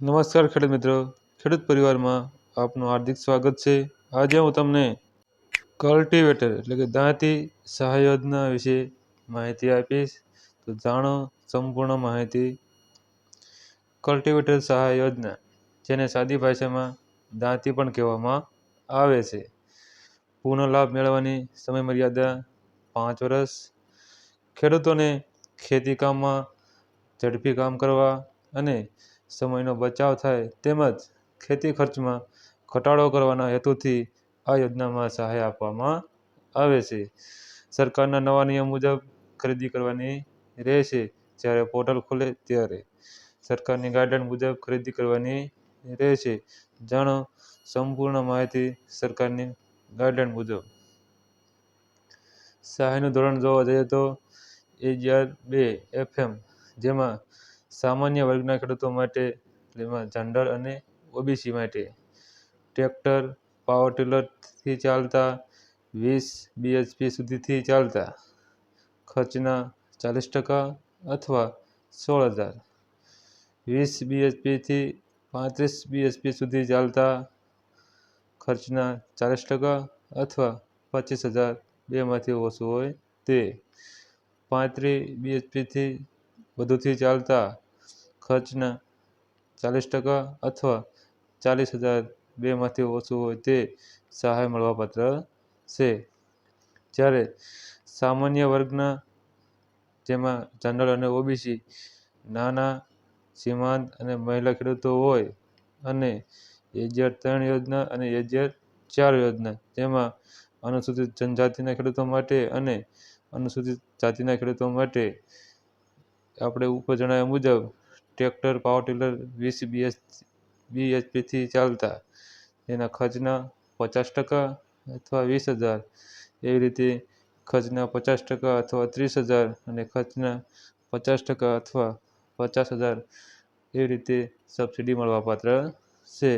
નમસ્કાર ખેડૂત મિત્રો, ખેડૂત પરિવારમાં આપનું હાર્દિક સ્વાગત છે। આજે હું તમને કલ્ટિવેટર એટલે કે દાંતી સહાય યોજના વિશે માહિતી આપીશ। તો જાણો સંપૂર્ણ માહિતી। કલ્ટિવેટર સહાય યોજના, જેને સાદી ભાષામાં દાંતી પણ કહેવામાં આવે છે, પૂર્ણ લાભ મેળવવાની સમય મર્યાદા 5 વર્ષ। ખેડૂતોને ખેતી કામમાં ઝડપી કામ કરવા અને સમયનો બચાવ થાય તેમજ ખેતી ખર્ચમાં ઘટાડો કરવાના હેતુથી આ યોજનામાં સહાય આપવામાં આવે છે। સરકારના નવા નિયમ મુજબ ખરીદી કરવાની રહેશે। જ્યારે પોર્ટલ ખુલે ત્યારે સરકારની ગાઈડલાઈન મુજબ ખરીદી કરવાની રહેશે। જાણો સંપૂર્ણ માહિતી સરકારની ગાઈડલાઈન મુજબ। સહાયનું ધોરણ જોવા જઈએ તો AGR 2 FM, જેમાં સામાન્ય વર્ગના ખેડૂતો માટે, જેમાં જનરલ અને OBC માટે ટ્રેક્ટર, પાવર ટીલરથી ચાલતા 20 BHP સુધીથી ચાલતા ખર્ચના 40% અથવા 16,000, 20 BHP થી 35 BHP સુધી ચાલતા ખર્ચના 40% અથવા 25,000 બેમાંથી ઓછું હોય તે, 35 BHP થી વધુથી ચાલતા ખર્ચના 40% અથવા 40,000 બેમાંથી ઓછું હોય તે સહાય મળવાપાત્ર છે। જ્યારે સામાન્ય વર્ગના, જેમાં જનરલ અને OBC, નાના, સીમાંત અને મહિલા ખેડૂતો હોય અને AGR 3 યોજના અને AGR 4 યોજના, જેમાં અનુસૂચિત જનજાતિના ખેડૂતો માટે અને અનુસૂચિત જાતિના ખેડૂતો માટે આપણે ઉપર જણાવ્યા મુજબ ટ્રેક્ટર, પાવર ટીલર 20 BHP થી ચાલતા એના ખર્ચના 50% અથવા 20,000, એવી રીતે ખર્ચના 50% અથવા 30,000 અને ખર્ચના 50% અથવા 50,000 એવી રીતે સબસિડી મળવાપાત્ર છે।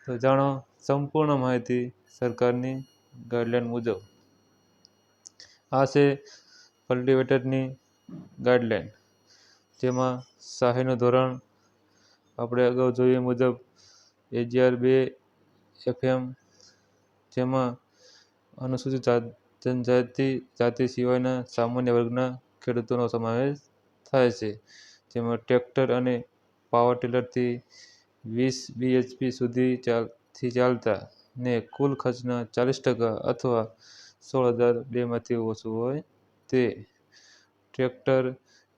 તો જાણો સંપૂર્ણ માહિતી સરકારની ગાઈડલાઈન મુજબ। આ છે કલ્ટિવેટરની ગાઈડલાઈન, જેમાં સહાયનું ધોરણ આપણે અગાઉ જોઈએ મુજબ AGR 2 FM, જેમાં અનુસૂચિત જાતિ સિવાયના સામાન્ય વર્ગના ખેડૂતોનો સમાવેશ થાય છે, જેમાં ટ્રેક્ટર અને પાવર ટીલરથી 20 BHP સુધીથી ચાલતા ને કુલ ખર્ચના 40% અથવા 16,000 બેમાંથી ઓછું હોય તે, ટ્રેક્ટર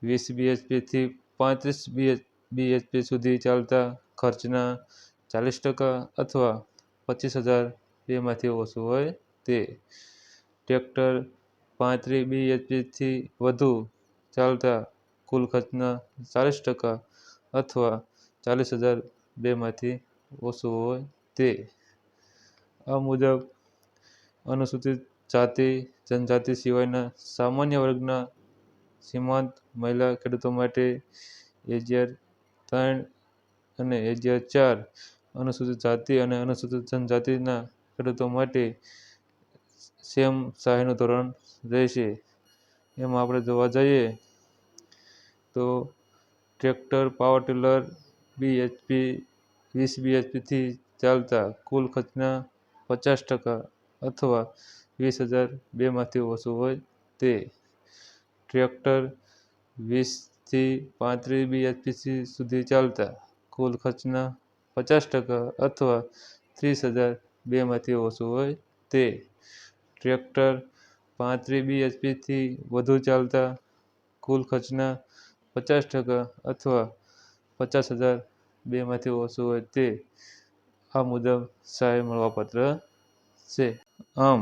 20 BHP થી 35 BHP સુધી ચાલતા ખર્ચના 40% અથવા 25,000 બેમાંથી ઓછું હોય તે, ટ્રેક્ટર 35 BHP થી વધુ ચાલતા કુલ ખર્ચના 40% અથવા 40,000 બેમાંથી ઓછું હોય તે। આ મુજબ અનુસૂચિત જાતિ જનજાતિ સિવાયના સામાન્ય વર્ગના, સીમાંત મહિલા ખેડૂતો માટે AGR 3 અને AGR 4, અનુસૂચિત જાતિ અને અનુસૂચિત જનજાતિના ખેડૂતો માટે સેમ સહાયનું ધોરણ રહેશે। એમાં આપણે જોવા જઈએ તો ટ્રેક્ટર, પાવર ટીલર 20 BHP થી ચાલતા કુલ ખર્ચના 50% અથવા 20,000 બેમાંથી ઓછું હોય તે, ટ્રેક્ટર 20 થી 35 BHP સુધી ચાલતા કુલ ખર્ચના 50% અથવા 30,000 બેમાંથી ઓછું હોય તે, ટ્રેક્ટર 35 BHP થી વધુ ચાલતા કુલ ખર્ચના 50% અથવા 50,000 બેમાંથી ઓછું હોય તે। આ મુજબ સહાય મળવાપાત્ર છે। આમ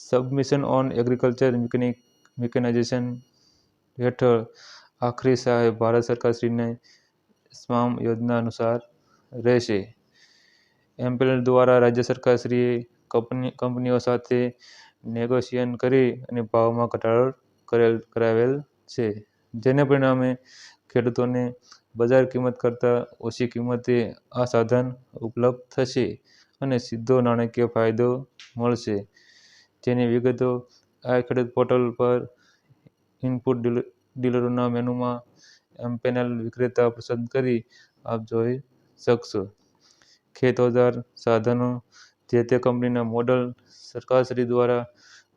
સબમિશન ઓન એગ્રીકલ્ચર મિકેનાઇઝેશન હેઠળ આખરી સહાય ભારત સરકારશ્રીની સ્મામ યોજના અનુસાર રહેશે। એમપેનલ દ્વારા રાજ્ય સરકારશ્રીએ કંપનીઓ સાથે નેગોશિએશન કરી અને ભાવમાં ઘટાડો કરાવેલ છે, જેને પરિણામે ખેડૂતોને બજાર કિંમત કરતાં ઓછી કિંમતે આ સાધન ઉપલબ્ધ થશે અને સીધો નાણાકીય ફાયદો મળશે। જેની વિગતો આ ખેડૂત પોર્ટલ પર ઇનપુટ ડીલરોના મેનુમાં એમપેનલ વિક્રેતા પસંદ કરી આપ જોઈ શકશો. ખેત ઓજાર સાધનો જે તે કંપનીના મોડલ સરકારશ્રી દ્વારા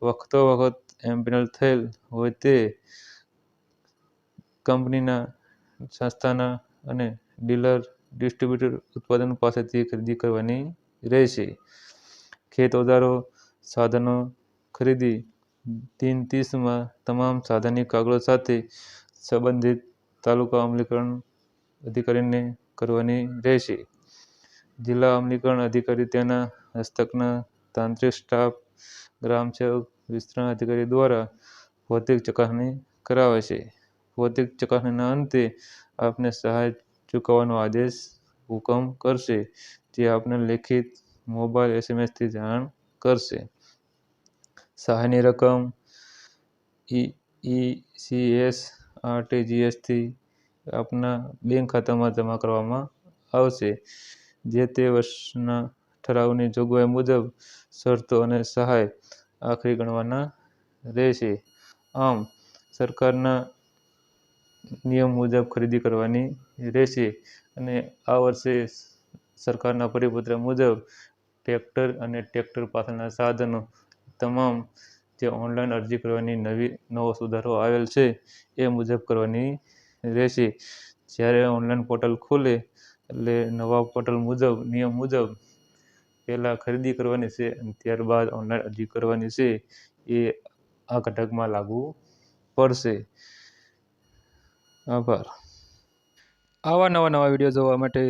વખતો વખત એમ્પેનલ થયેલ હોય તે કંપનીના સંસ્થાના અને ડીલર ડિસ્ટ્રીબ્યુટર ઉત્પાદન પાસેથી ખરીદી કરવાની રહેશે. ખેત ઓજારો સાધનો ખરીદી દિન 30માં તમામ સાધનની કાગળો સાથે સંબંધિત તાલુકા અમલીકરણ અધિકારીને કરવાની રહેશે. જિલ્લા અમલીકરણ અધિકારી તેના હસ્તકના તાંત્રિક સ્ટાફ, ગ્રામસેવક, વિસ્તરણ અધિકારી દ્વારા ભૌતિક ચકાસણી કરાવશે. ભૌતિક ચકાસણીના અંતે આપને સહાય ચૂકવવાનો આદેશ હુકમ કરશે, જે આપને લેખિત, મોબાઈલ, SMS થી જાણ કરશે. સહાયની રકમ ECS, RTGS થી આપના બેંક ખાતામાં જમા કરવામાં આવશે. જે તે વર્ષના ઠરાવની જોગવાઈ મુજબ શરતો અને સહાય આખરી ગણવાના રહેશે. આમ સરકારના નિયમ મુજબ ખરીદી કરવાની રહેશે અને આ વર્ષે સરકારના પરિપત્ર મુજબ ટ્રેક્ટર અને ટ્રેક્ટર પાછળના સાધનો તમામ જે ઓનલાઈન અરજી કરવાની નવો સુધારો આવેલ છે એ મુજબ કરવાની રહેશે. જ્યારે ઓનલાઈન પોર્ટલ ખુલે એટલે નવા પોર્ટલ મુજબ નિયમ મુજબ પહેલાં ખરીદી કરવાની છે અને ત્યારબાદ ઓનલાઈન અરજી કરવાની છે. એ આ ઘટકમાં લાગુ પડશે. આભાર. આવા નવા વિડીયો જોવા માટે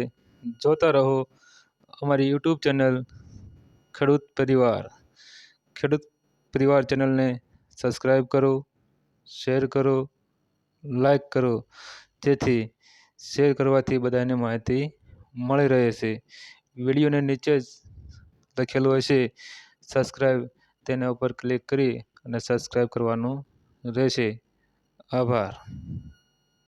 જોતા રહો અમારી YouTube ચેનલ ખેડૂત પરિવાર. ખેડૂત પરિવાર ચેનલને સબસ્ક્રાઈબ કરો, શેર કરો, લાઈક કરો, જેથી શેર કરવાથી બધાને માહિતી મળી રહે છે. વિડીયોને નીચે જ લખેલું હશે સબસ્ક્રાઈબ, તેના ઉપર ક્લિક કરી અને સબસ્ક્રાઈબ કરવાનું રહેશે. આભાર.